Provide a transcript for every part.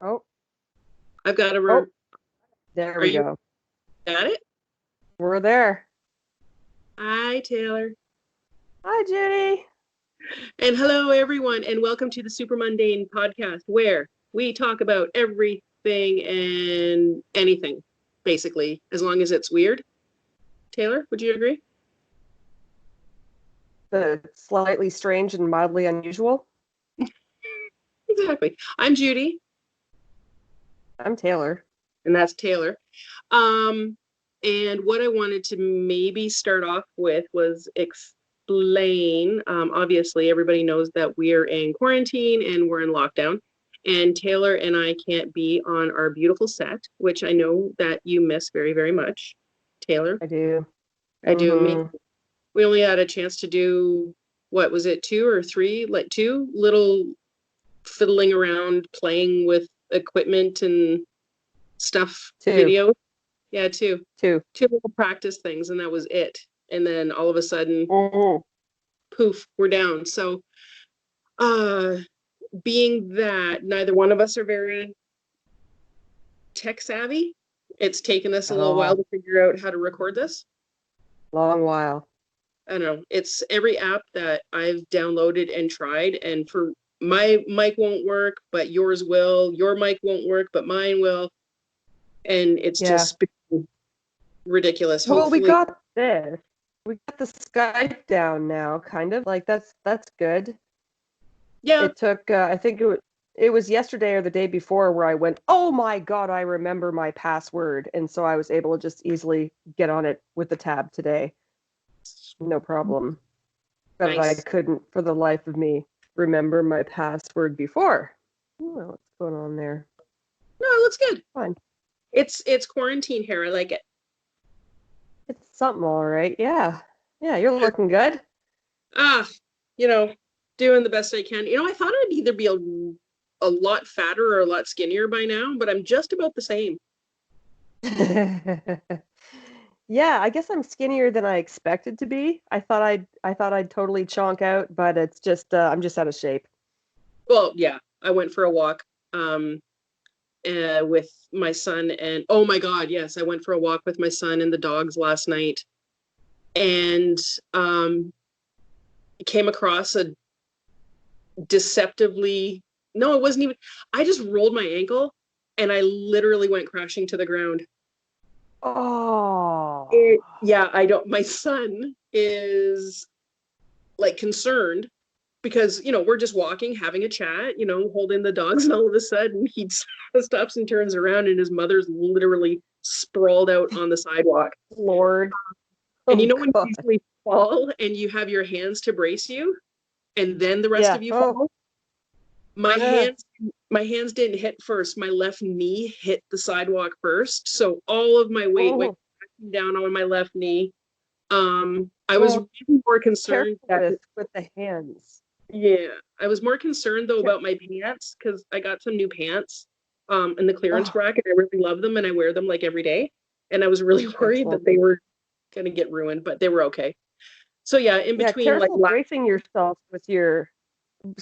Oh, I've got a. oh, there Are we you go. got it? We're there. Hi, Taylor. Hi, Judy. And hello, everyone, and welcome to the Super Mundane podcast, where we talk about everything and anything, basically, as long as it's weird. Taylor, would you agree? The slightly strange and mildly unusual. Exactly. I'm Judy, I'm Taylor. and that's Taylor. Um, and what I wanted to maybe start off with was explain. Obviously, everybody knows that we're in quarantine and we're in lockdown. And Taylor and I can't be on our beautiful set, which I know that you miss very, very much. Taylor, I do. I do. Mm-hmm. We only had a chance to do, what was it, two or three? Like two little fiddling around, playing with equipment and stuff Two. videos. Yeah, two. Two. Two little practice things, and that was it. And then all of a sudden, Mm-hmm. poof, we're down. So, uh, being that neither one of us are very tech savvy, it's taken us a At little while all. to figure out how to record this. Long while. I don't know. It's every app that I've downloaded and tried, and for my mic won't work, but yours will. Your mic won't work, but mine will. And it's Yeah. just been ridiculous. Well, we Hopefully, got this. We got the Skype down now, kind of. Like that's good. yeah. It took I think it was yesterday or the day before where I went, "Oh my God, I remember my password." And so I was able to just easily get on it with the tab today. No problem. But I Nice. couldn't, for the life of me, remember my password before. Oh, what's going on there? No, it looks good. Fine. It's quarantine hair. I like it. It's something all right. Yeah. Yeah, you're looking good. Ah, you know, doing the best I can. I thought I'd either be a lot fatter or a lot skinnier by now, but I'm just about the same. Yeah, I guess I'm skinnier than I expected to be. I thought I'd totally chonk out, but it's just I'm just out of shape. Well, yeah, I went for a walk with my son, and oh my God, yes, I went for a walk with my son and the dogs last night, and came across a deceptively, no, it wasn't even, I just rolled my ankle and I literally went crashing to the ground. Oh. Yeah, I don't, my son is like concerned because we're just walking, having a chat, holding the dogs, and all of a sudden he stops and turns around, and his mother's literally sprawled out on the sidewalk. Lord. And Oh when you God. usually fall and you have your hands to brace you, and then the rest Yeah. of you Oh. fall, my Uh, hands my hands didn't hit first. My left knee hit the sidewalk first, so all of my weight went oh. down on my left knee. I was Well, really more concerned careful that, with the hands. yeah, I was more concerned though Care- about my pants because I got some new pants in the clearance oh, rack, and I really love them and I wear them like every day. And I was really worried excellent. that they were gonna get ruined, but they were okay. So yeah, in Yeah, between like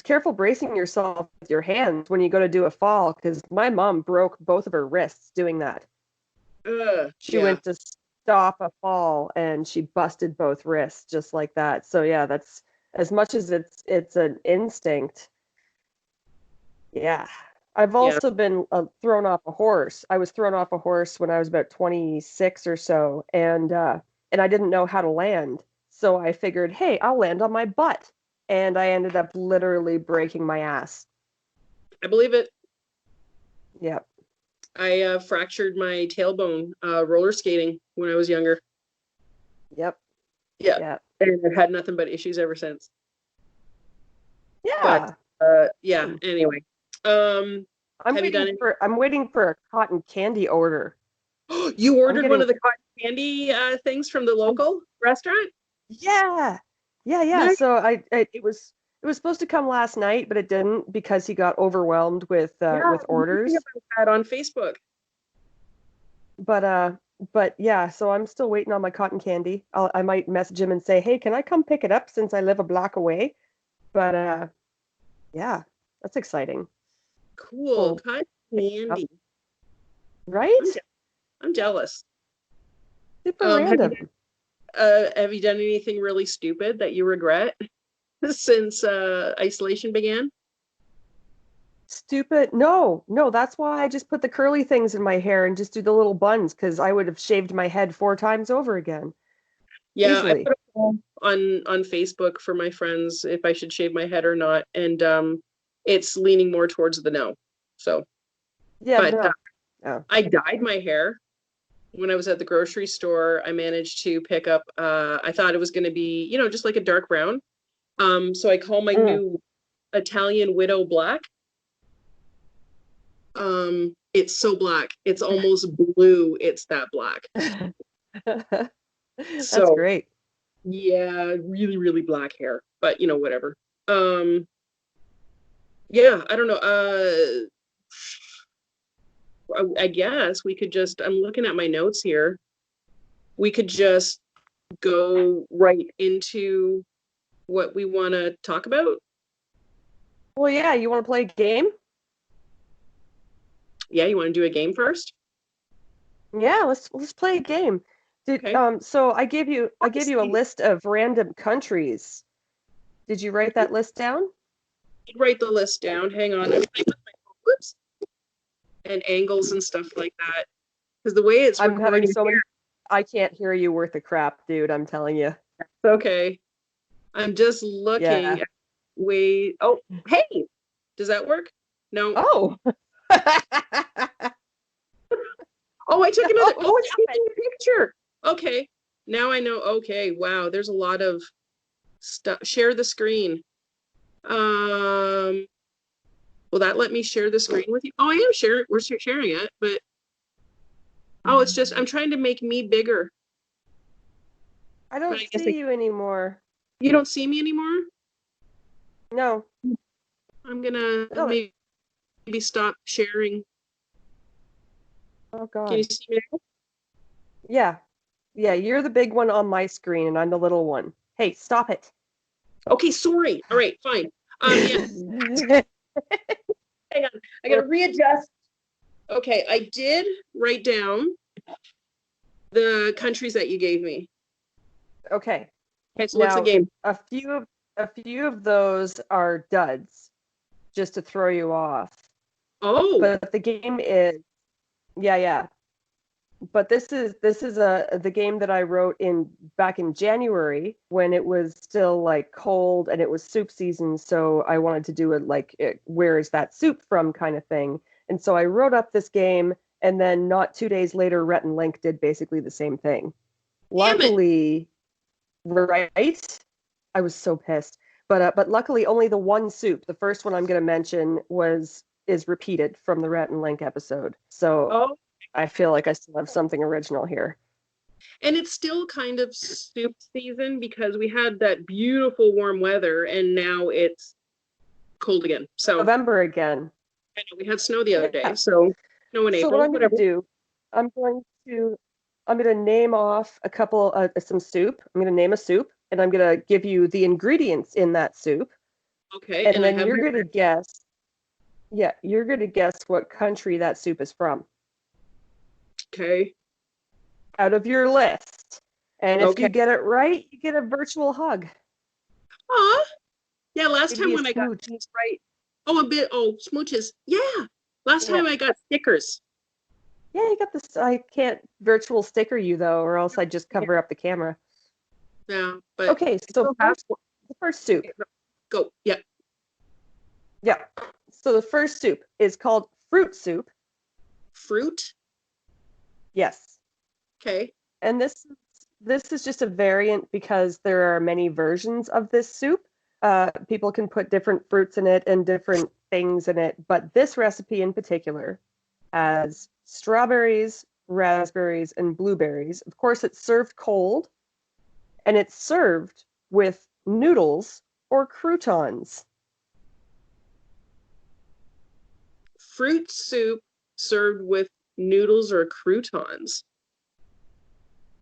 careful bracing yourself with your hands when you go to do a fall, because my mom broke both of her wrists doing that. She yeah, went to stop a fall and she busted both wrists just like that. So yeah, that's as much as it's an instinct. Yeah. I've yeah. also been thrown off a horse. I was thrown off a horse when I was about 26 or so, and I didn't know how to land. So I figured, hey, I'll land on my butt. And I ended up literally breaking my ass. I believe it. Yep. I fractured my tailbone roller skating when I was younger. Yep. Yeah, Yep. and I've had nothing but issues ever since. But Yeah. yeah. Hmm. Anyway, um, I'm have you done waiting any? for I'm waiting for a cotton candy order. You I'm ordered one getting of the cotton candy things from the I'm local restaurant? Yeah. Yeah, yeah. Nice. So it was supposed to come last night, but it didn't because he got overwhelmed Yeah, with I'm reading orders. about that on Facebook. But yeah, so I'm still waiting on my cotton candy. I might message him and say, "Hey, can I come pick it up since I live a block away?" But yeah, that's exciting. Cool. Well, Cotton. candy. Right? I'm jealous. Super random. Have you done anything really stupid that you regret since isolation began? Stupid. No, that's why I just put the curly things in my hair and just do the little buns because I would have shaved my head 4 times over again. Yeah, I Easily. put a poll on Facebook for my friends if I should shave my head or not, and it's leaning more towards the no. So, Yeah, but no. Oh. I dyed my hair when I was at the grocery store. I managed to pick up. I thought it was going to be, just like a dark brown. So I call my new Italian Widow black. It's so black. It's almost blue. It's that black. That's So great. yeah, really, really black hair, but whatever. Yeah, I don't know. I guess we could just, I'm looking at my notes here. We could just go right into what we want to talk about. Well, yeah, you want to play a game? Yeah, you want to do a game first? Yeah, let's play a game. Okay. So I gave you a list of random countries. Did you write that list down? Write the list down. Hang on. Whoops. And angles and stuff like that. Because the way it's I'm having recording so many. here, I can't hear you worth a crap, dude. I'm telling you. it's okay. I'm just looking Yeah. at oh, hey, does that work? No. Oh. Oh, I took another. Oh, it's Stop taking a picture. Okay. Now I know. Okay. Wow. There's a lot of stuff. Share the screen. Will that let me share the screen with you? Oh, I am sharing. We're sharing it, but it's just I'm trying to make me bigger. I don't see you anymore. You don't see me anymore? No. I'm gonna maybe stop sharing. Oh God. Can you see me now? Yeah. Yeah, you're the big one on my screen and I'm the little one. Hey, stop it. Okay, sorry. All right, fine. Yeah. Hang on. I gotta readjust. Okay, I did write down the countries that you gave me. Okay. Okay, so what's the game? A few of those are duds, just to throw you off. Oh. But the game is, yeah. But this is the game that I wrote back in January when it was still like cold and it was soup season. So I wanted to do where is that soup from kind of thing. And so I wrote up this game, and then not 2 days later, Rhett and Link did basically the same thing. Luckily, right? I was so pissed. But luckily, only the one soup, the first one I'm going to mention, is repeated from the Rhett and Link episode. So I feel like I still have something original here. And it's still kind of soup season because we had that beautiful warm weather and now it's cold again. So November again. I know we had snow the other day, so snow in April. So what I'm going to do, I'm going to name off a couple some soup. I'm going to name a soup, and I'm going to give you the ingredients in that soup. Okay. And then you're going to guess. Yeah, you're going to guess what country that soup is from. Okay. Out of your list. And if you get it right, you get a virtual hug. Aw. Yeah, last Maybe time when I got things right. Oh, a bit. Oh, smooches. Yeah. Last time I got stickers. Yeah, you got this. I can't virtual sticker you, though, or else I'd just cover up the camera. Yeah, but... Okay, so the first soup. Go. Yeah. Yeah. So the first soup is called fruit soup. Fruit? Yes. Okay. And this is just a variant because there are many versions of this soup. People can put different fruits in it and different things in it, but this recipe in particular has strawberries, raspberries, and blueberries. Of course, it's served cold, and it's served with noodles or croutons. Fruit soup served with noodles or croutons.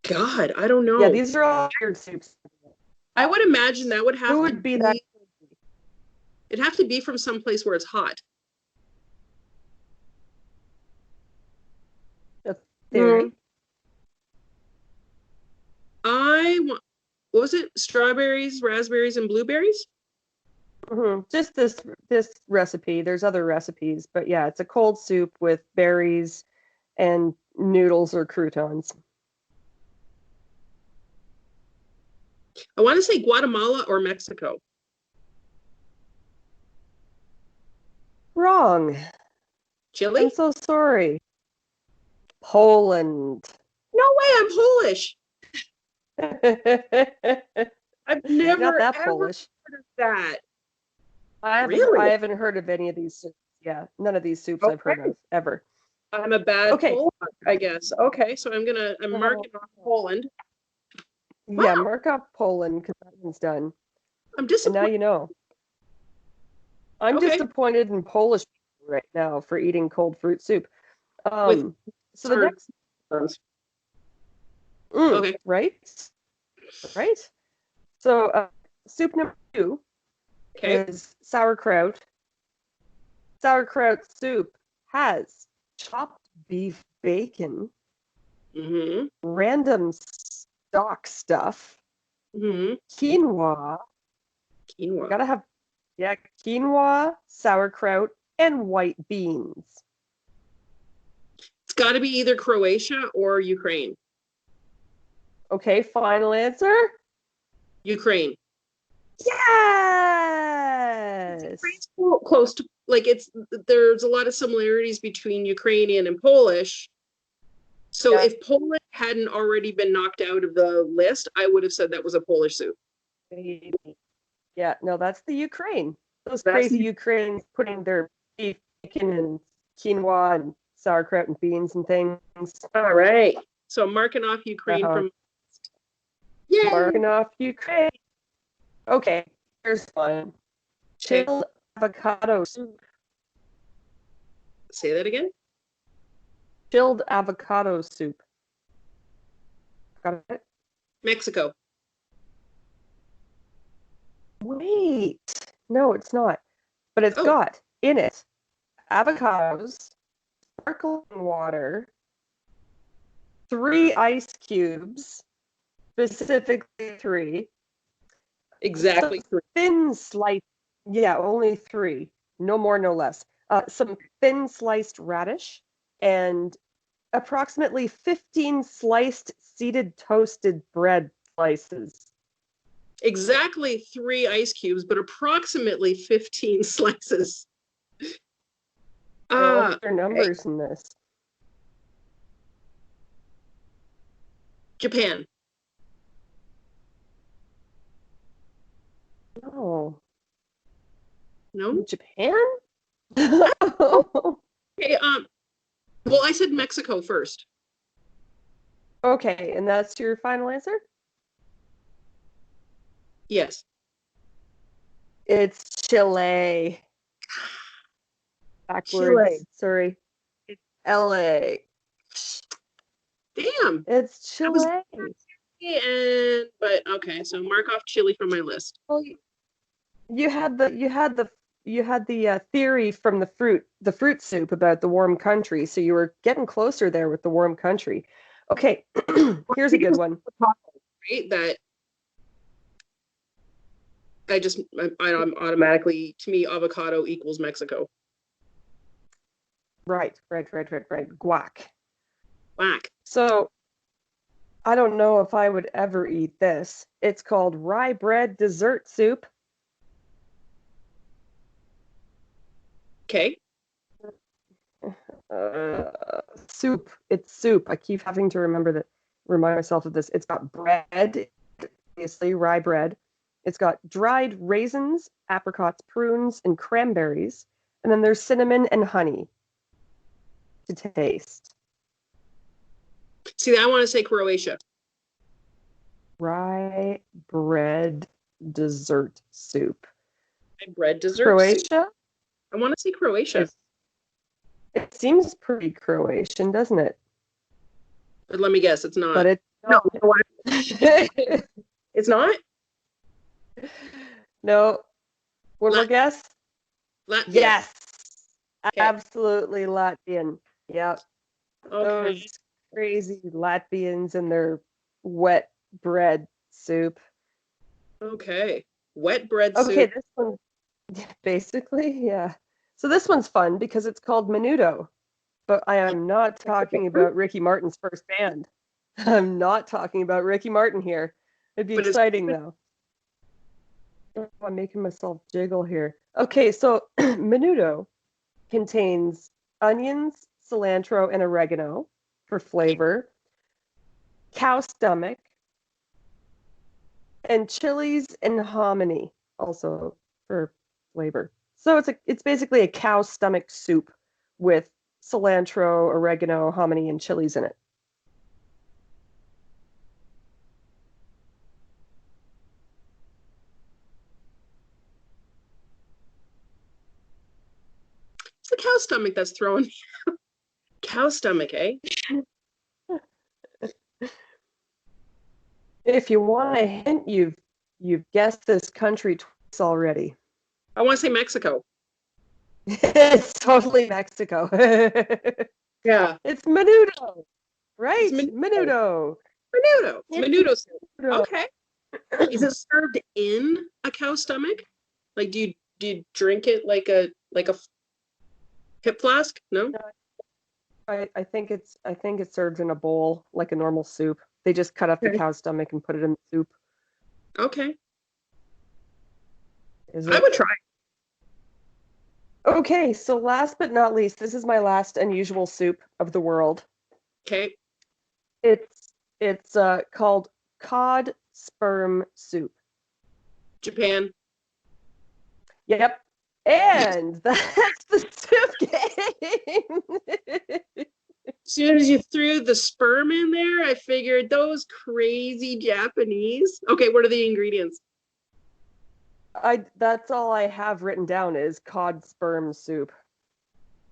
God, I don't know. Yeah, these are all weird soups. I would imagine that would have Who would be that? It'd have to be from someplace where it's hot. theory. What was it? Strawberries, raspberries, and blueberries? Just this recipe. There's other recipes, but yeah, it's a cold soup with berries and noodles or croutons. I want to say Guatemala or Mexico. Wrong. Chile? I'm so sorry. Poland. No way, I'm Polish. I've never Not that ever Polish. heard of that. I haven't heard of any of these soups. Yeah, none of these soups I've heard of ever. I'm a bad Okay. Polak, I guess. Okay, so I'm marking off Poland. Yeah, mark off Poland because that one's done. I'm disappointed. And now you know. I'm disappointed in Polish people right now for eating cold fruit soup. So the next okay. Right? So soup number 2 is sauerkraut. Sauerkraut soup has chopped beef bacon, random stock stuff, quinoa. Gotta have, quinoa, sauerkraut, and white beans. It's got to be either Croatia or Ukraine. Okay, final answer? Ukraine. Yes! Ukraine's close to, like, there's a lot of similarities between Ukrainian and Polish. So if Poland hadn't already been knocked out of the list, I would have said that was a Polish soup. Yeah, no, that's the Ukraine. Those crazy Ukrainians putting their beef, bacon, and quinoa and sauerkraut and beans and things. All right. So marking off Ukraine from. Yay! Marking off Ukraine. Okay, here's one. Chilled avocado soup. Say that again? Chilled avocado soup. Got it? Mexico. Wait. No, it's not. But it's got in it avocados, sparkling water, 3 ice cubes, specifically 3. Exactly 3. Thin sliced, only 3. No more, no less. Some thin sliced radish and approximately 15 sliced seeded toasted bread slices. Exactly 3 ice cubes, but approximately 15 slices. What are numbers in this? Japan. No. No? Japan? Okay, well, I said Mexico first. Okay, and that's your final answer? Yes. It's Chile. Backwards. Chile. Sorry. It's LA. Damn. It's Chile. But okay, so mark off Chile from my list. Well, you had the theory from the fruit soup about the warm country, so you were getting closer there with the warm country. Okay, here's a good one. Right, that I automatically, to me, avocado equals Mexico. Right. Guac. Guac. So, I don't know if I would ever eat this. It's called rye bread dessert soup. Okay. Soup. It's soup. I keep having to remind myself of this. It's got bread, obviously rye bread. It's got dried raisins, apricots, prunes, and cranberries. And then there's cinnamon and honey to taste. See, I want to say Croatia. Rye bread dessert soup. Bread dessert Croatia? Soup. I want to say Croatia. It seems pretty Croatian, doesn't it? But let me guess, it's not. But it's not. No. It's not? No. One more guess? Latvia. Yes. Okay. Absolutely Latvian. Yep. Okay. crazy Latvians and their wet bread soup. Okay. Wet bread Okay, soup. this one, basically, yeah. So this one's fun because it's called Menudo, but I am not talking about Ricky Martin's first band. I'm not talking about Ricky Martin here. It'd be But it's exciting though. Oh, I'm making myself jiggle here. Okay, so Menudo contains onions, cilantro, and oregano for flavor, cow stomach, and chilies and hominy also for flavor. So it's basically a cow stomach soup with cilantro, oregano, hominy, and chilies in it. the cow stomach that's throwing cow stomach, eh? If you want a hint, you've guessed this country twice already. I want to say Mexico. It's totally Mexico. Yeah. It's menudo, It's right? menudo. Menudo. Menudo. It's It's menudo soup. menudo. Okay. Is it served in a cow stomach? Like do you drink it like a hip flask? No? I think it's served in a bowl like a normal soup. They just cut up the Okay. cow's stomach and put it in the soup. Okay. Is I it? would try. Okay, so last but not least, this is my last unusual soup of the world. Okay. It's called cod sperm soup. Japan. Yep. And that's the soup game. As soon as you threw the sperm in there, I figured those crazy Japanese. Okay, what are the ingredients? That's all I have written down is cod sperm soup.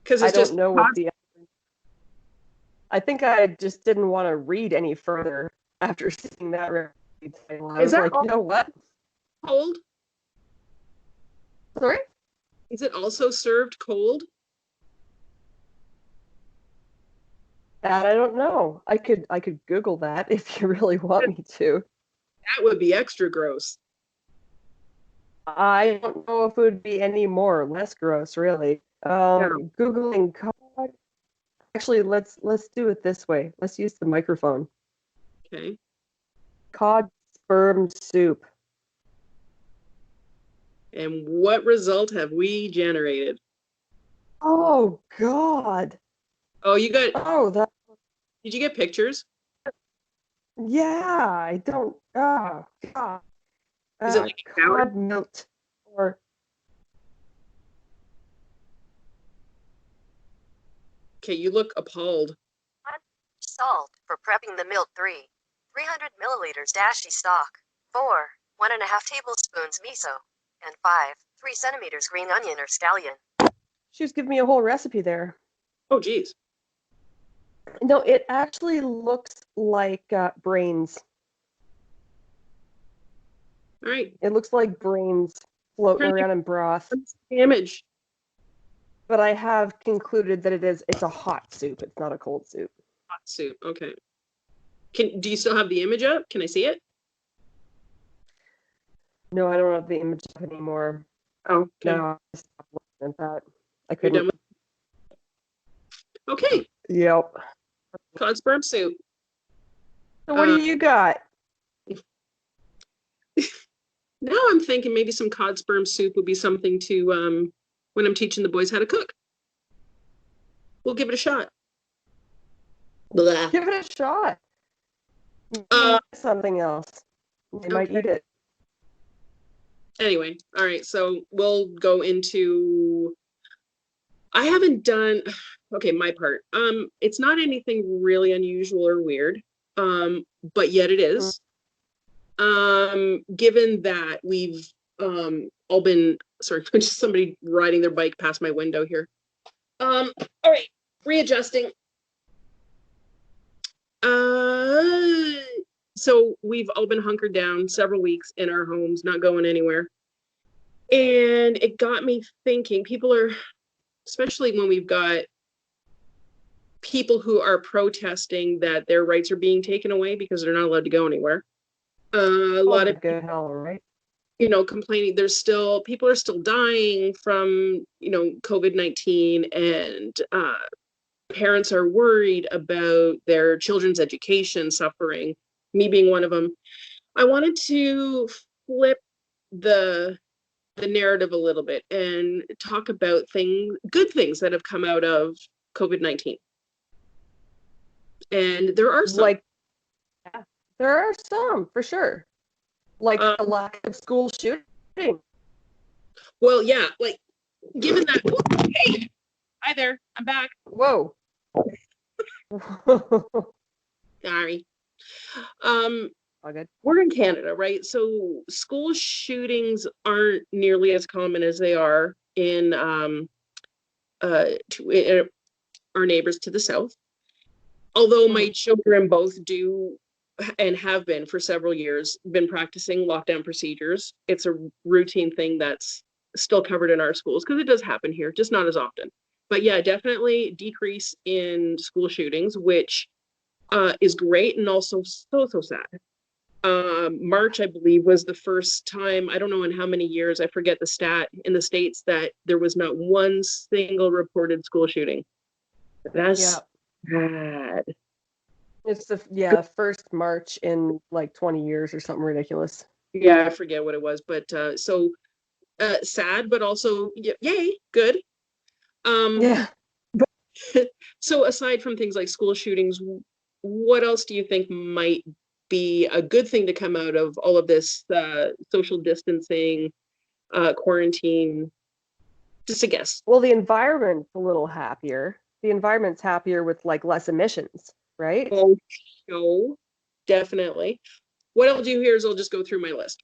Because I it's don't just know what the I think I just didn't want to read any further after seeing that recipe title. I is was that like, all you know what? cold? Sorry? Is it also served cold? That I don't know. I could Google that if you really want me to. That would be extra gross. I don't know if it would be any more or less gross, really. Yeah. Googling cod. Actually, let's do it this way. Let's use the microphone. Okay. Cod sperm soup. And what result have we generated? Oh God. Oh, you got, Oh, that. did you get pictures? Yeah. I don't. Oh God. Is it like a sour? Cod milk or Okay, you look appalled. Salt for prepping the milk 3. 300 milliliters dashi stock. 4. 1.5 tablespoons miso. And 5. 3 centimeters green onion or scallion. she was giving me a whole recipe there. Oh, geez. No, it actually looks like brains. All right. It looks like brains floating Turn around in broth. the image. But I have concluded that it's a hot soup. It's not a cold soup. Hot soup. Okay. Do you still have the image up? Can I see it? No, I don't have the image up anymore. Oh, okay. No, I stopped looking at that. I You're done couldn't. Okay. Yep. Cod sperm soup. So what do you got? Now I'm thinking maybe some cod sperm soup would be something to when I'm teaching the boys how to cook. We'll give it a shot. Blah. Give it a shot. Something else. They might eat it. Anyway, all right. So we'll go into. I haven't done. Okay, my part. It's not anything really unusual or weird. But yet it is. Given that we've all been sorry, just somebody riding their bike past my window here. All right, readjusting. So we've all been hunkered down several weeks in our homes, not going anywhere. And it got me thinking, people are, especially when we've got people who are protesting that their rights are being taken away because they're not allowed to go anywhere. A lot of good hell, right? complaining. There's still people are still dying from COVID-19, and parents are worried about their children's education suffering. Me being one of them. I wanted to flip the narrative a little bit and talk about good things that have come out of COVID-19. And there are some. Yeah, there are some for sure. Like the lack of school shooting. Well, yeah, like given that. Hey, hi there, I'm back. Whoa. Sorry. All good. We're in Canada, right? So school shootings aren't nearly as common as they are in our neighbors to the south. Although my children both do and have been for several years been practicing lockdown procedures. It's a routine thing that's still covered in our schools because it does happen here, just not as often. But yeah, definitely decrease in school shootings, which is great and also so sad. March, I believe, was the first time, I don't know in how many years, I forget the stat, in the States that there was not one single reported school shooting. That's bad. It's the first March in like 20 years or something ridiculous. Yeah, I forget what it was, but so sad, but also yay, good. Yeah. So aside from things like school shootings, what else do you think might be a good thing to come out of all of this social distancing, quarantine? Just a guess. Well, the environment's a little happier. The environment's happier with like less emissions, right? Oh, no, definitely. What I'll do here is I'll just go through my list.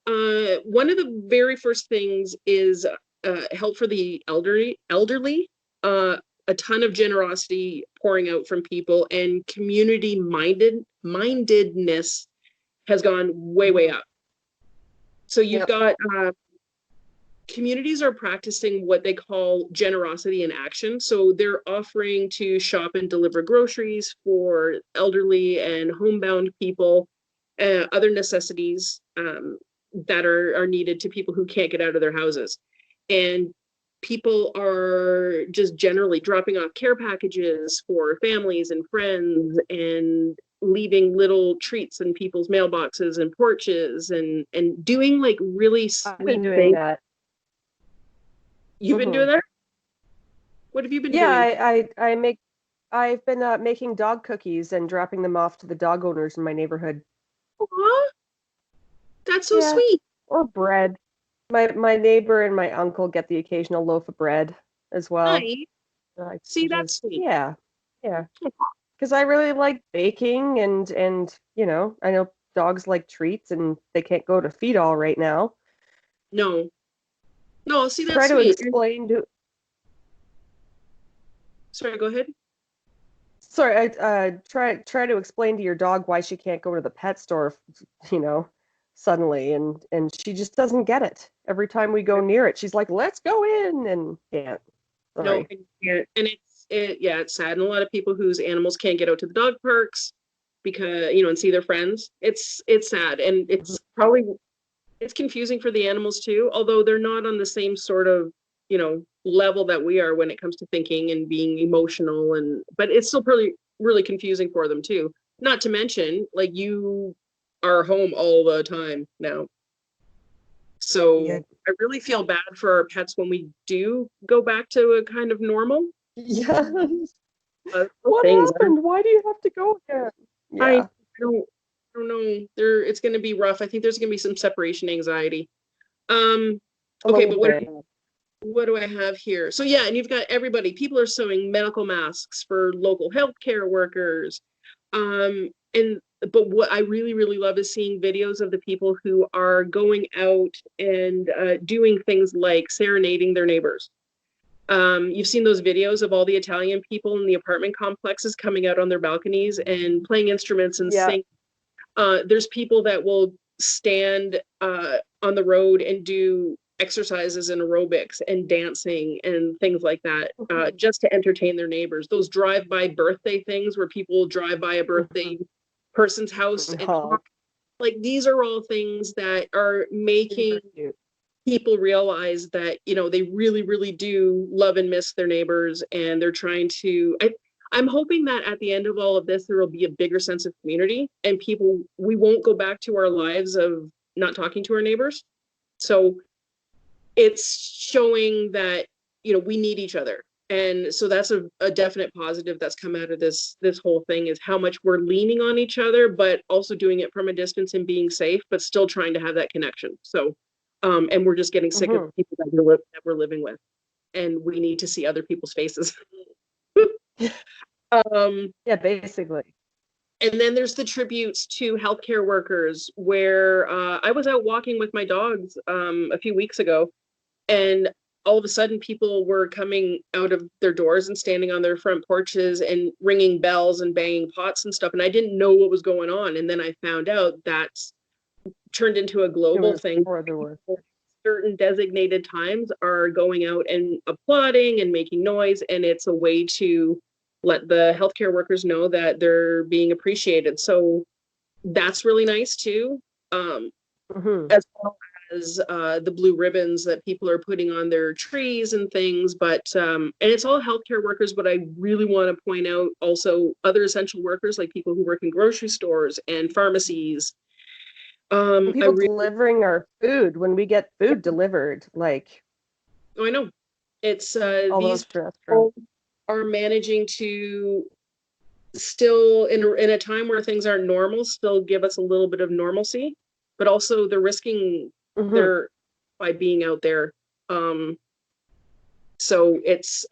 One of the very first things is help for the elderly. A ton of generosity pouring out from people, and community mindedness has gone way up. So you've got communities are practicing what they call generosity in action. So they're offering to shop and deliver groceries for elderly and homebound people, other necessities that are needed to people who can't get out of their houses. And people are just generally dropping off care packages for families and friends and leaving little treats in people's mailboxes and porches and doing like really sweet I've been doing things. that. You've been doing that? What have you been doing? I've been making dog cookies and dropping them off to the dog owners in my neighborhood. Aww. That's so sweet. Or bread. My neighbor and my uncle get the occasional loaf of bread as well. Nice. See, that's sweet. Yeah. Because I really like baking and I know dogs like treats and they can't go to feed all right now. No, see, that's Try to sweet. explain to. Sorry, go ahead. Sorry, I try to explain to your dog why she can't go to the pet store, suddenly, and she just doesn't get it. Every time we go near it, she's like, "Let's go in," and can't. Sorry. No, and it's sad. And a lot of people whose animals can't get out to the dog parks because and see their friends. It's sad, and it's probably confusing for the animals too. Although they're not on the same sort of level that we are when it comes to thinking and being emotional, but it's still really confusing for them too. Not to mention, like, you are home all the time now. So I really feel bad for our pets when we do go back to a kind of normal. Yes. What happened? Why do you have to go again? Yeah. I don't know. It's going to be rough. I think there's going to be some separation anxiety. Okay, but what do I have here? So yeah, and you've got everybody. People are sewing medical masks for local healthcare workers. But what I really love is seeing videos of the people who are going out and doing things like serenading their neighbors. You've seen those videos of all the Italian people in the apartment complexes coming out on their balconies and playing instruments and sing. There's people that will stand on the road and do exercises and aerobics and dancing and things like that, just to entertain their neighbors. Those drive-by birthday things where people drive by a birthday person's house and talk. Like, these are all things that are making people realize that, you know, they really, really do love and miss their neighbors, and they're trying to, I'm hoping that at the end of all of this, there will be a bigger sense of community, and we won't go back to our lives of not talking to our neighbors. So it's showing that, you know, we need each other. And so that's a definite positive that's come out of this whole thing, is how much we're leaning on each other, but also doing it from a distance and being safe, but still trying to have that connection. So, and we're just getting sick of the people that we're living with, and we need to see other people's faces. Yeah, basically. And then there's the tributes to healthcare workers, where I was out walking with my dogs a few weeks ago, and all of a sudden people were coming out of their doors and standing on their front porches and ringing bells and banging pots and stuff. And I didn't know what was going on. And then I found out that's turned into a global thing. Certain designated times are going out and applauding and making noise. And it's a way to let the healthcare workers know that they're being appreciated. So that's really nice too. As well as the blue ribbons that people are putting on their trees and things, but and it's all healthcare workers, but I really want to point out also other essential workers, like people who work in grocery stores and pharmacies. People delivering our food, when we get food delivered, like, oh, I know, it's all these those people are managing to still in a time where things aren't normal, still give us a little bit of normalcy, but also they're risking their by being out there. So it's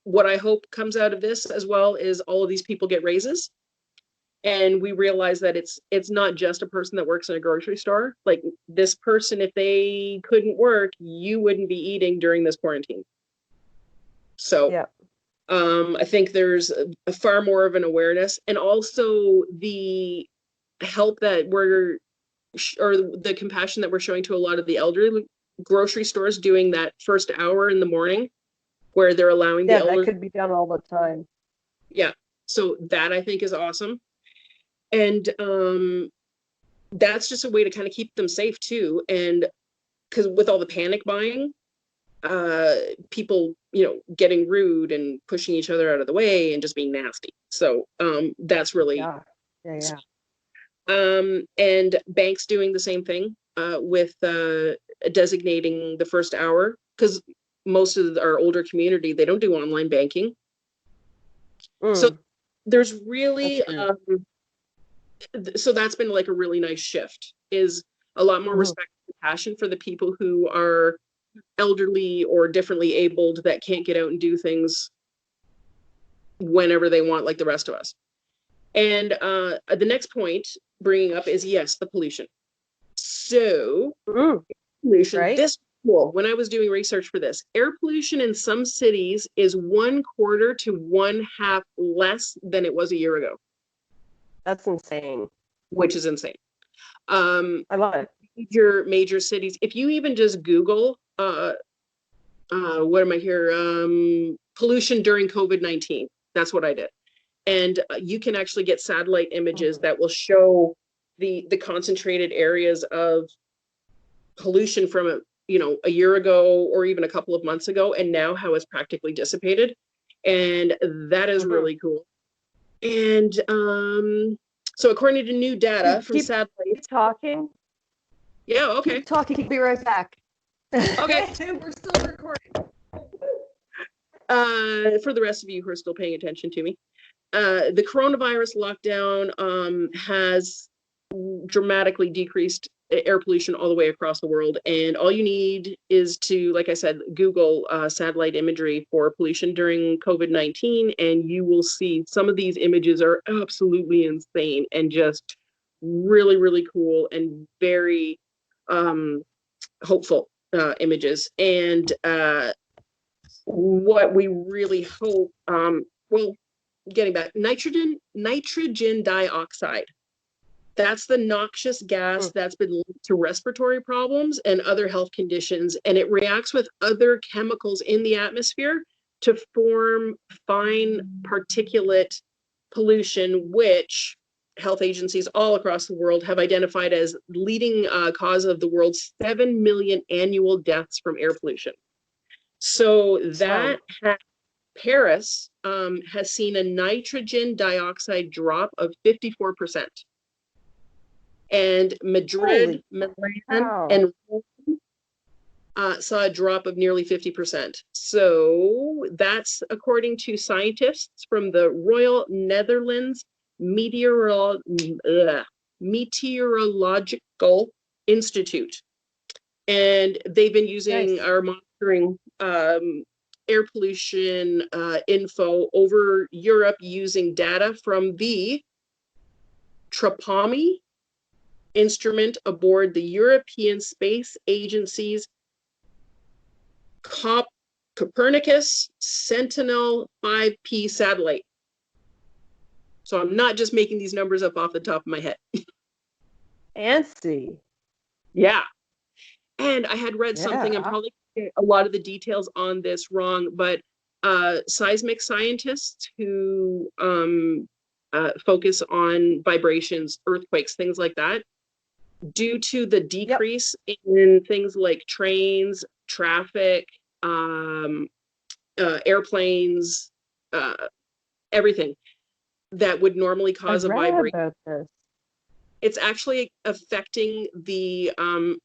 what I hope comes out of this as well is all of these people get raises, and we realize that it's not just a person that works in a grocery store. Like, this person, if they couldn't work, you wouldn't be eating during this quarantine. So yeah. I think there's a far more of an awareness, and also the help that or the compassion that we're showing to a lot of the elderly. Grocery stores doing that first hour in the morning, where they're allowing the elderly. That could be done all the time. Yeah, so that I think is awesome, and that's just a way to kind of keep them safe too. And because with all the panic buying, people, you know, getting rude and pushing each other out of the way and just being nasty. So that's really and banks doing the same thing with designating the first hour, because most of our older community, they don't do online banking. So there's really so that's been like a really nice shift, is a lot more respect and passion for the people who are elderly or differently abled that can't get out and do things whenever they want, like the rest of us. And the next point bringing up is, yes, the pollution. So pollution, right? This cool. When I was doing research for this, air pollution in some cities is 1/4 to 1/2 less than it was a year ago. That's insane. Which is insane. I love it. Major cities. If you even just Google, what am I here? Pollution during COVID-19. That's what I did. And you can actually get satellite images that will show the concentrated areas of pollution from a year ago or even a couple of months ago, and now how it's practically dissipated. And that is really cool. And so according to new data from satellites. Keep talking. Yeah, okay. Keep talking, be right back. Okay. We're still recording. For the rest of you who are still paying attention to me, the coronavirus lockdown has dramatically decreased air pollution all the way across the world. And all you need is to, like I said, Google satellite imagery for pollution during COVID-19, and you will see some of these images are absolutely insane and just really, really cool and very hopeful images. And what we really hope, getting back, nitrogen dioxide. That's the noxious gas that's been linked to respiratory problems and other health conditions, and it reacts with other chemicals in the atmosphere to form fine particulate pollution, which health agencies all across the world have identified as leading cause of the world's 7 million annual deaths from air pollution. So that Paris has seen a nitrogen dioxide drop of 54%. And Madrid, Milan, and Rome saw a drop of nearly 50%. So that's according to scientists from the Royal Netherlands Meteorological Institute. And they've been using or monitoring air pollution info over Europe using data from the Trapani instrument aboard the European Space Agency's Copernicus Sentinel-5P satellite. So I'm not just making these numbers up off the top of my head. Fancy. Yeah. And I had read something, I'm probably getting a lot of the details on this wrong, but seismic scientists who focus on vibrations, earthquakes, things like that, due to the decrease in things like trains, traffic, airplanes, everything that would normally cause a vibration. It's actually affecting the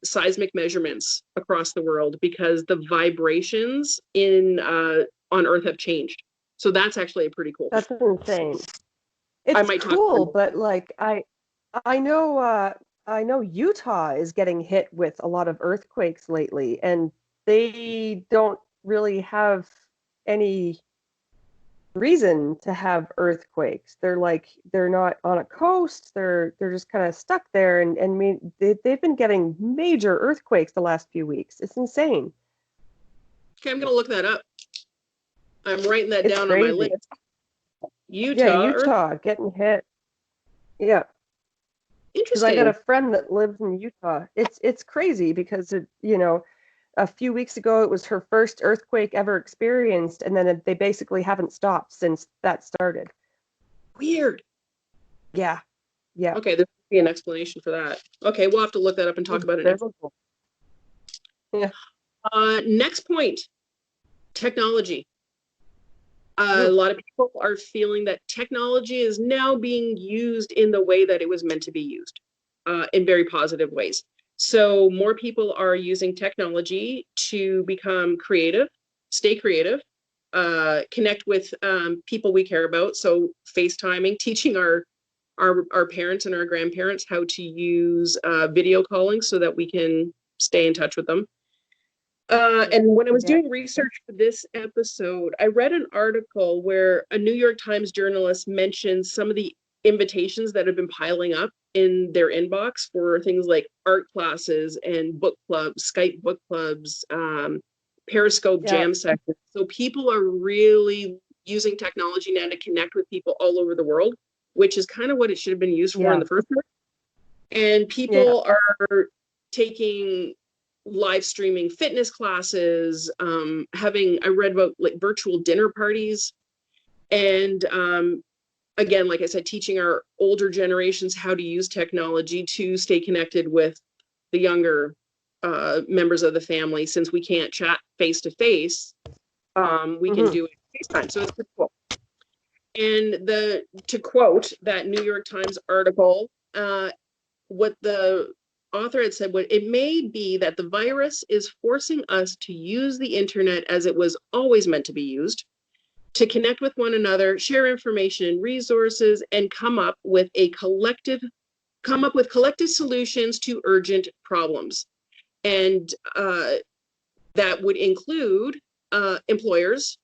seismic measurements across the world because the vibrations in on Earth have changed. So that's actually a pretty cool. That's insane. It's cool, but like I know Utah is getting hit with a lot of earthquakes lately, and they don't really have any reason to have earthquakes. They're not on a coast. They're just kind of stuck there, and they've been getting major earthquakes the last few weeks. It's insane. Okay, I'm gonna look that up. I'm writing that down on my list. Utah getting hit. Yeah. Interesting. I got a friend that lives in Utah. It's crazy because a few weeks ago it was her first earthquake ever experienced, and then they basically haven't stopped since that started. Weird. Yeah. Okay, there's be an explanation for that. Okay, we'll have to look that up and talk about it next. Yeah. Next point, technology. A lot of people are feeling that technology is now being used in the way that it was meant to be used, in very positive ways. So more people are using technology to become creative, stay creative, connect with people we care about. So FaceTiming, teaching our parents and our grandparents how to use video calling so that we can stay in touch with them. And when I was doing research for this episode, I read an article where a New York Times journalist mentioned some of the invitations that have been piling up in their inbox for things like art classes and book clubs, Skype book clubs, Periscope jam sessions. So people are really using technology now to connect with people all over the world, which is kind of what it should have been used for in the first place. And people are taking live streaming fitness classes, I read about like virtual dinner parties, and again, like I said, teaching our older generations how to use technology to stay connected with the younger members of the family. Since we can't chat face to face, we can do it FaceTime. So it's pretty cool. And to quote that New York Times article, what the author had said, it may be that the virus is forcing us to use the internet as it was always meant to be used, to connect with one another, share information and resources, and come up with collective solutions to urgent problems. And that would include employers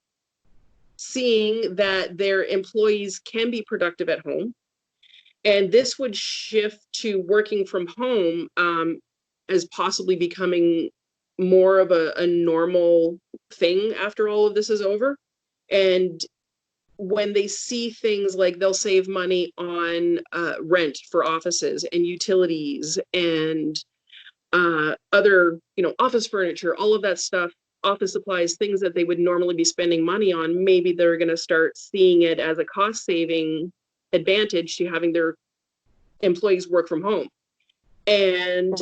seeing that their employees can be productive at home. And this would shift to working from home as possibly becoming more of a normal thing after all of this is over. And when they see things like they'll save money on rent for offices and utilities and other, office furniture, all of that stuff, office supplies, things that they would normally be spending money on, maybe they're going to start seeing it as a cost saving advantage to having their employees work from home. And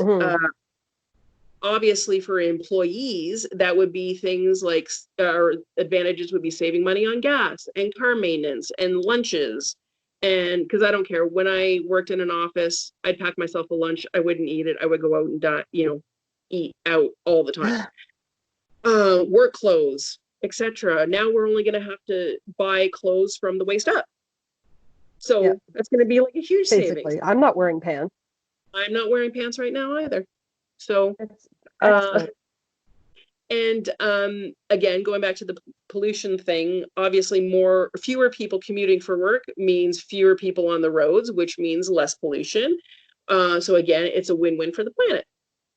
obviously for employees, that would be things like, or advantages would be saving money on gas and car maintenance and lunches. And because I don't care, when I worked in an office, I'd pack myself a lunch. I wouldn't eat it. I would go out and eat out all the time. Work clothes, etc. Now we're only going to have to buy clothes from the waist up. So that's going to be like a huge savings. I'm not wearing pants. I'm not wearing pants right now either. So, and again, going back to the pollution thing, obviously fewer people commuting for work means fewer people on the roads, which means less pollution. So again, it's a win-win for the planet.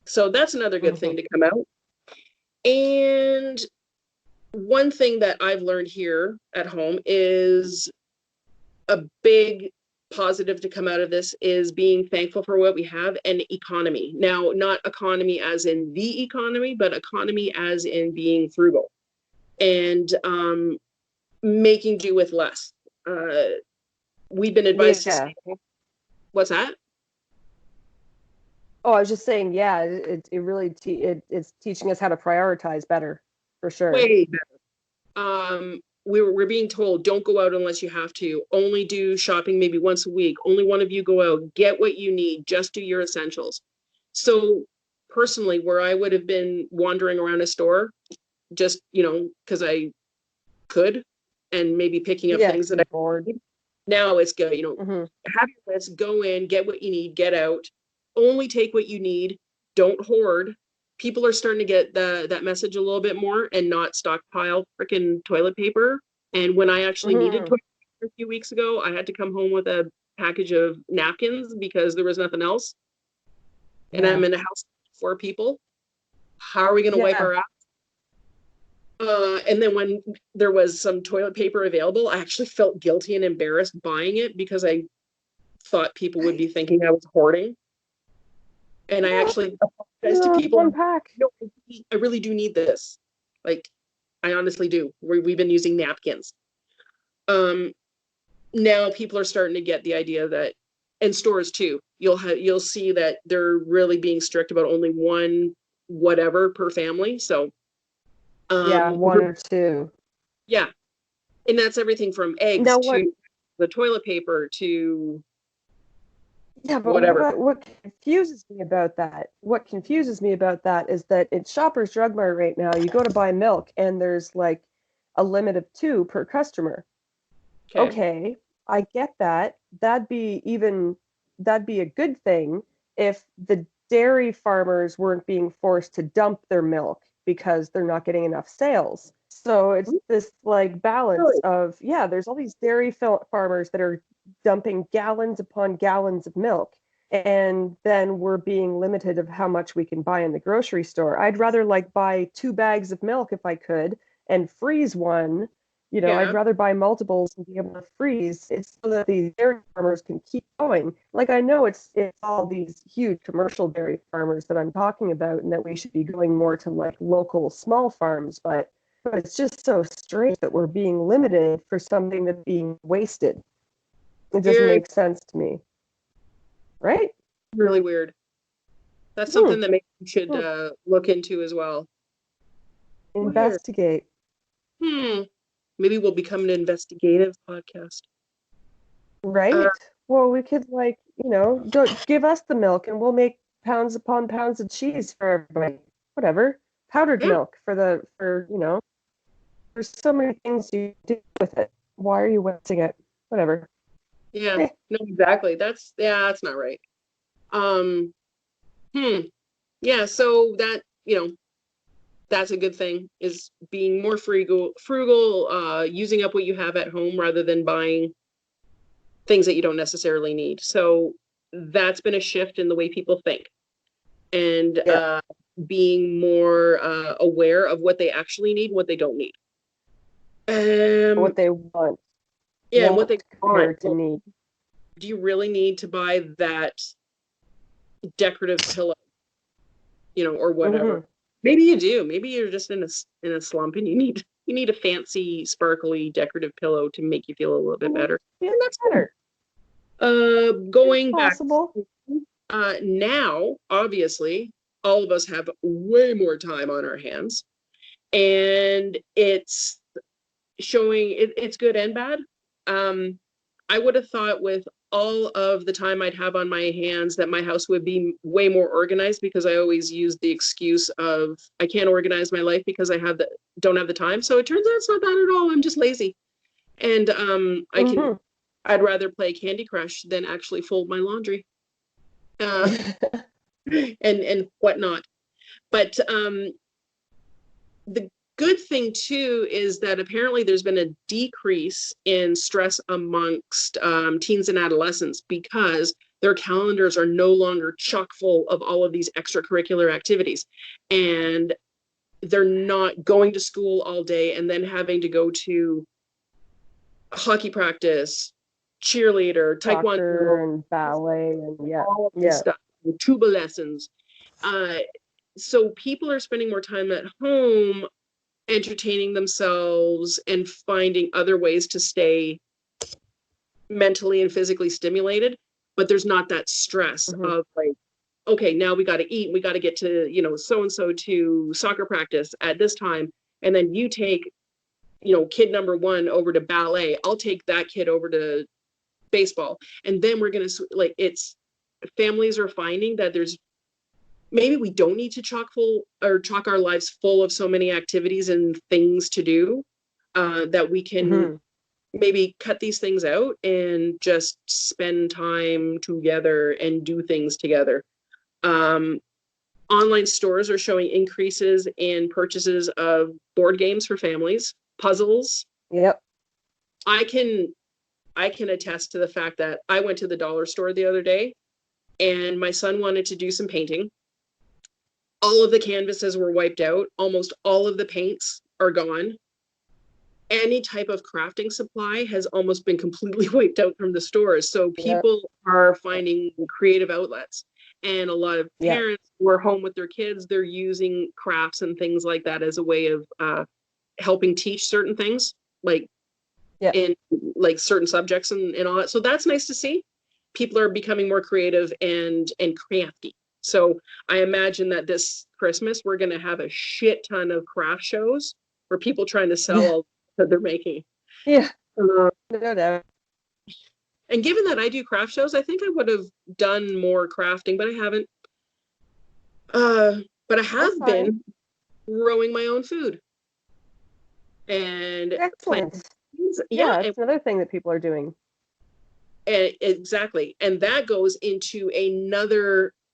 So that's another good thing to come out. And one thing that I've learned here at home is a big positive to come out of this is being thankful for what we have and economy. Now, not economy as in the economy, but economy as in being frugal and making do with less. We've been advised to say, what's that? Oh, I was just saying, it really it's teaching us how to prioritize better, for sure. Way better. We're being told, don't go out unless you have to. Only do shopping maybe once a week. Only one of you go out. Get what you need. Just do your essentials. So personally, where I would have been wandering around a store, just, because I could, and maybe picking up things that I bored. Now it's go, have your list, go in, get what you need, get out. Only take what you need. Don't hoard. People are starting to get that message a little bit more and not stockpile freaking toilet paper. And when I actually needed toilet paper a few weeks ago, I had to come home with a package of napkins because there was nothing else. And I'm in a house with 4 people. How are we going to wipe our ass? And then when there was some toilet paper available, I actually felt guilty and embarrassed buying it because I thought people would be thinking I was hoarding. And I actually apologized to people. One pack. No, I really do need this. Like, I honestly do. We've been using napkins. Now people are starting to get the idea that, and stores too, you'll see that they're really being strict about only one whatever per family. So, 1 or 2. Yeah, and that's everything from eggs to the toilet paper to. Yeah, but what confuses me about that is that in Shoppers Drug Mart right now, you go to buy milk and there's like a limit of 2 per customer. Okay, I get that. That'd be a good thing if the dairy farmers weren't being forced to dump their milk because they're not getting enough sales. So it's this like balance of, there's all these dairy farmers that are dumping gallons upon gallons of milk, and then we're being limited of how much we can buy in the grocery store. I'd rather buy 2 bags of milk if I could and freeze one. I'd rather buy multiples and be able to freeze it so that these dairy farmers can keep going. I know it's all these huge commercial dairy farmers that I'm talking about, and that we should be going more to local small farms, but it's just so strange that we're being limited for something that's being wasted. It doesn't make sense to me. Right? Really weird. That's something that maybe you should look into as well. Investigate. Maybe we'll become an investigative podcast. Right? Well, we could don't give us the milk and we'll make pounds upon pounds of cheese for everybody. Whatever. Powdered milk for there's so many things you do with it. Why are you wasting it? Whatever. Yeah, no, exactly. That's not right. Yeah, so that, that's a good thing, is being more frugal, using up what you have at home rather than buying things that you don't necessarily need. So that's been a shift in the way people think, and being more aware of what they actually need, what they don't need. What they want. Yeah, and what they compared want. to need. Do you really need to buy that decorative pillow, or whatever? Mhm. Maybe you do. Maybe you're just in a slump and you need a fancy, sparkly, decorative pillow to make you feel a little bit better. Yeah, And that's better. going back Possible. now, obviously, all of us have way more time on our hands, and it's showing it's good and bad. I would have thought with all of the time I'd have on my hands that my house would be way more organized, because I always use the excuse of I can't organize my life because I don't have the time. So it turns out it's not that at all. I'm just lazy. And Mhm. I'd rather play Candy Crush than actually fold my laundry. Uh, and whatnot. But the good thing too is that apparently there's been a decrease in stress amongst teens and adolescents, because their calendars are no longer chock full of all of these extracurricular activities, and they're not going to school all day and then having to go to hockey practice, cheerleader, taekwondo, Soccer and ballet and yeah. all of this Yeah. stuff, tuba lessons. So people are spending more time at home entertaining themselves and finding other ways to stay mentally and physically stimulated, but there's not that stress Mhm. of like, okay, now we got to eat, we got to get to so and so to soccer practice at this time, and then you take kid number one over to ballet, I'll take that kid over to baseball, and then we're gonna like it's families are finding that there's maybe we don't need to chalk our lives full of so many activities and things to do, that we can Mhm. maybe cut these things out and just spend time together and do things together. Um, Online stores are showing increases in purchases of board games for families, puzzles. Yep. I can attest to the fact that I went to the dollar store the other day and my son wanted to do some painting. All of the canvases were wiped out. Almost all of the paints are gone. Any type of crafting supply has almost been completely wiped out from the stores. So Yep. people are finding creative outlets. And a lot of Yep. parents who are home with their kids, they're using crafts and things like that as a way of helping teach certain things, like Yep. in like certain subjects and all that. So that's nice to see. People are becoming more creative and crafty. So I imagine that this Christmas we're going to have a shit ton of craft shows where people trying to sell Yeah. all that they're making. Yeah. Uh, No doubt. and given that I do craft shows, I think I would have done more crafting, but I haven't. But I That's have fine. been growing my own food and planting. Excellent. Yeah, Yeah, it's another thing that people are doing. exactly. And that goes into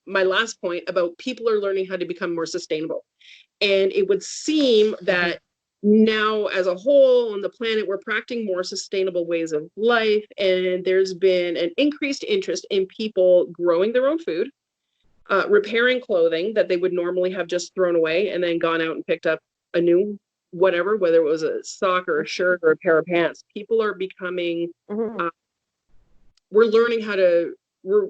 my last point about people are learning how to become more sustainable. And it would seem Mhm. that now, as a whole on the planet, we're practicing more sustainable ways of life. And there's been an increased interest in people growing their own food, repairing clothing that they would normally have just thrown away and then gone out and picked up a new whatever, whether it was a sock or a shirt or a pair of pants. People are becoming, Mhm. uh, we're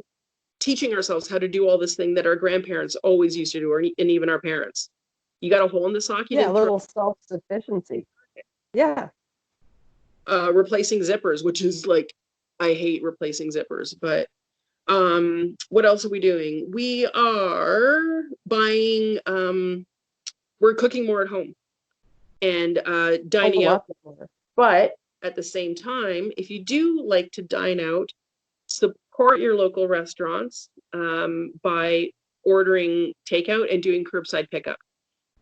teaching ourselves how to do all this thing that our grandparents always used to do, and even our parents. You got a hole in the sock, you Yeah, a didn't throw. little self-sufficiency. Yeah. Replacing zippers, which is like, I hate replacing zippers, but what else are we doing? We are buying, we're cooking more at home and Oh, dining out. lots of more. But at the same time, if you do like to dine out, support your local restaurants by ordering takeout and doing curbside pickup,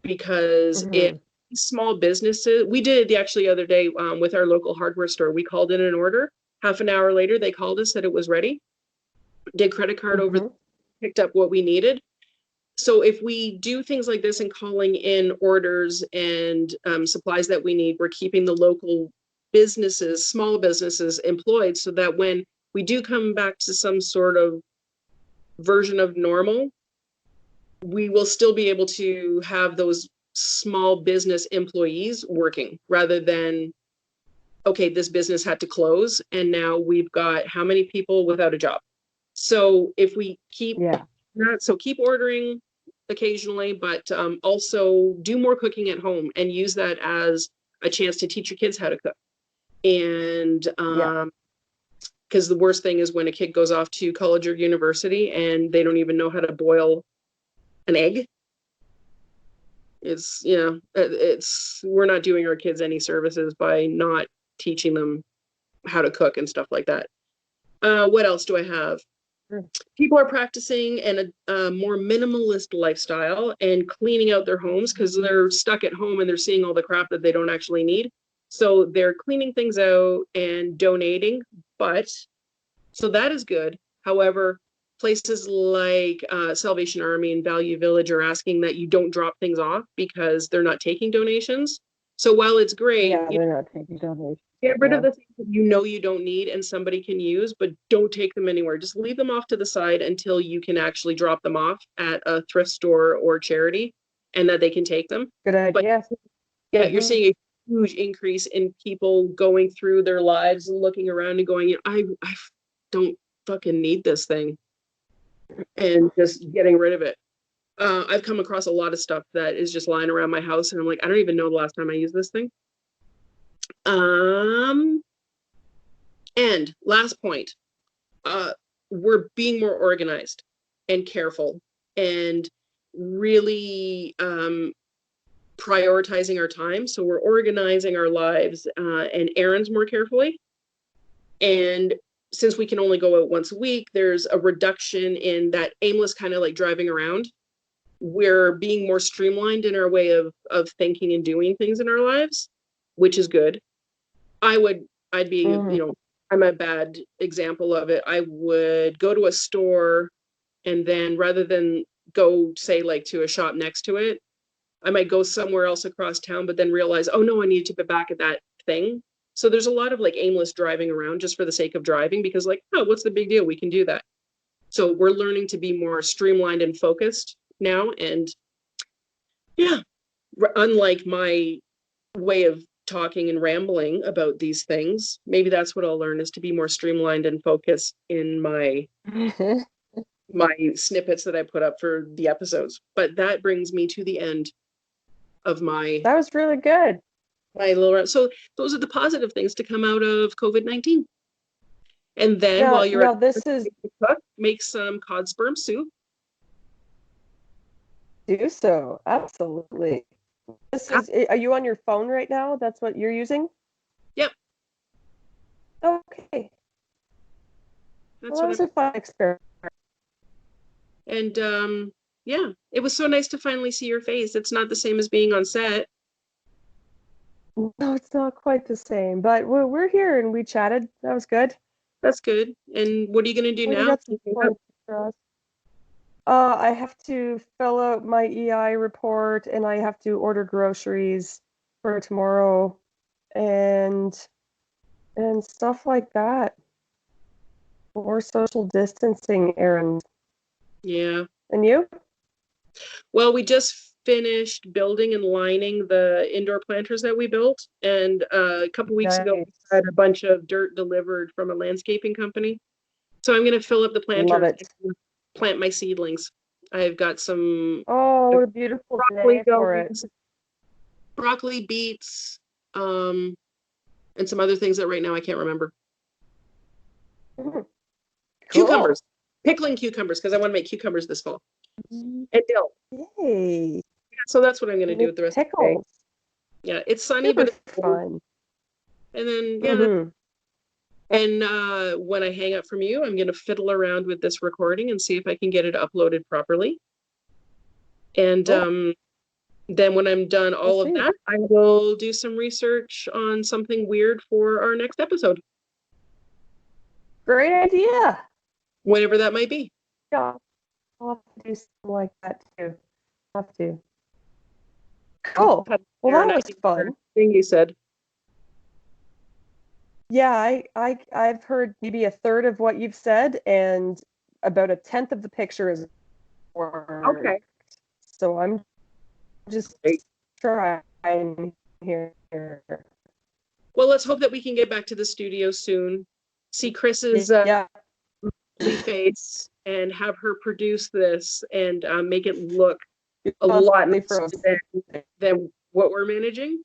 because Mhm. small businesses, we did actually the other day with our local hardware store, we called in an order. Half an hour later, they called us, said it was ready, did credit card over, Mhm. picked up what we needed. So if we do things like this and calling in orders and supplies that we need, we're keeping the local businesses, small businesses employed, so that when we do come back to some sort of version of normal, we will still be able to have those small business employees working rather than okay, this business had to close, and now we've got how many people without a job? So if we keep that, so keep ordering occasionally, but also do more cooking at home and use that as a chance to teach your kids how to cook. And because the worst thing is when a kid goes off to college or university and they don't even know how to boil an egg. It's, we're not doing our kids any services by not teaching them how to cook and stuff like that. What else do I have? People are practicing a more minimalist lifestyle and cleaning out their homes because they're stuck at home and they're seeing all the crap that they don't actually need. So they're cleaning things out and donating, so that is good. However, places like Salvation Army and Value Village are asking that you don't drop things off because they're not taking donations. So while it's great, they're not taking donations. Get rid of the things that you don't need and somebody can use, but don't take them anywhere. Just leave them off to the side until you can actually drop them off at a thrift store or charity and that they can take them. Good idea. But, you're seeing a huge increase in people going through their lives and looking around and going, I don't fucking need this thing, and just getting rid of it. I've come across a lot of stuff that is just lying around my house and I'm like, I don't even know the last time I used this thing. And last point, we're being more organized and careful and really prioritizing our time. So we're organizing our lives and errands more carefully. And since we can only go out once a week, there's a reduction in that aimless kind of like driving around. We're being more streamlined in our way of thinking and doing things in our lives, which is good. I'd be, I'm a bad example of it. I would go to a store and then rather than go, say, like to a shop next to it, I might go somewhere else across town, but then realize, oh no, I need to be back at that thing. So there's a lot of like aimless driving around just for the sake of driving because like, oh, what's the big deal? We can do that. So we're learning to be more streamlined and focused now. And unlike my way of talking and rambling about these things, maybe that's what I'll learn is to be more streamlined and focused in my snippets that I put up for the episodes. But that brings me to the end of my that was really good. So those are the positive things to come out of COVID-19. And then while you're make some cod sperm soup. Do so, absolutely. Are you on your phone right now? That's what you're using? Yep. Okay. That was a fun experiment. And it was so nice to finally see your face. It's not the same as being on set. No, it's not quite the same, but we're here and we chatted. That was good. That's good. And what are you going to do now? I have to fill out my EI report and I have to order groceries for tomorrow and stuff like that. More social distancing errands. Yeah. And you? Well, we just finished building and lining the indoor planters that we built. And a couple weeks ago, we had a bunch of dirt delivered from a landscaping company. So I'm going to fill up the planters and plant my seedlings. I've got some what a beautiful day for it. Broccoli, beets, and some other things that right now I can't remember. Cool. Cucumbers. Pickling cucumbers because I want to make cucumbers this fall. And dill. Yay. So that's what I'm going to do with the rest of the day. Yeah, it's sunny, but it's fun. And then, and when I hang up from you, I'm going to fiddle around with this recording and see if I can get it uploaded properly. And then when I'm done all of that, I will do some research on something weird for our next episode. Great idea. Whatever that might be. Yeah, I'll have to do something like that too. I'll have to. Cool. Well, that was fun. Thing you said. Yeah, I've heard maybe a third of what you've said, and about a tenth of the picture is worked. Okay. So I'm just trying here. Well, let's hope that we can get back to the studio soon. See Chris's Yeah. lovely face and have her produce this and make it look a Possibly lot for nicer than what we're managing.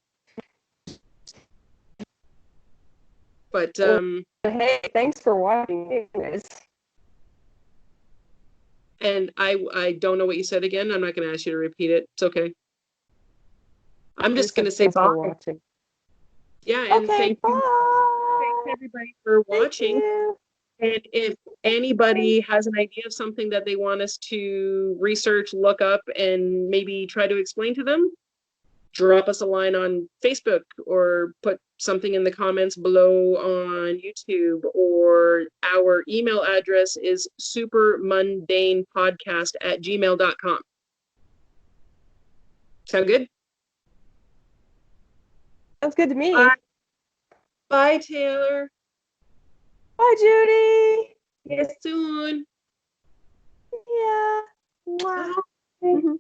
But hey, thanks for watching, guys. and I don't know what you said again. I'm not going to ask you to repeat it. It's okay. I'm just going to say Thanks bye. for watching. Yeah, and Okay, thank you. bye. Thanks everybody for watching. You. And if anybody has an idea of something that they want us to research, look up, and maybe try to explain to them, drop us a line on Facebook or put something in the comments below on YouTube, or our email address is supermundanepodcast@gmail.com. Sound good? Sounds good to me. Bye. Bye, Taylor. Bye, Judy. See you soon. Yeah. Mwah. Bye.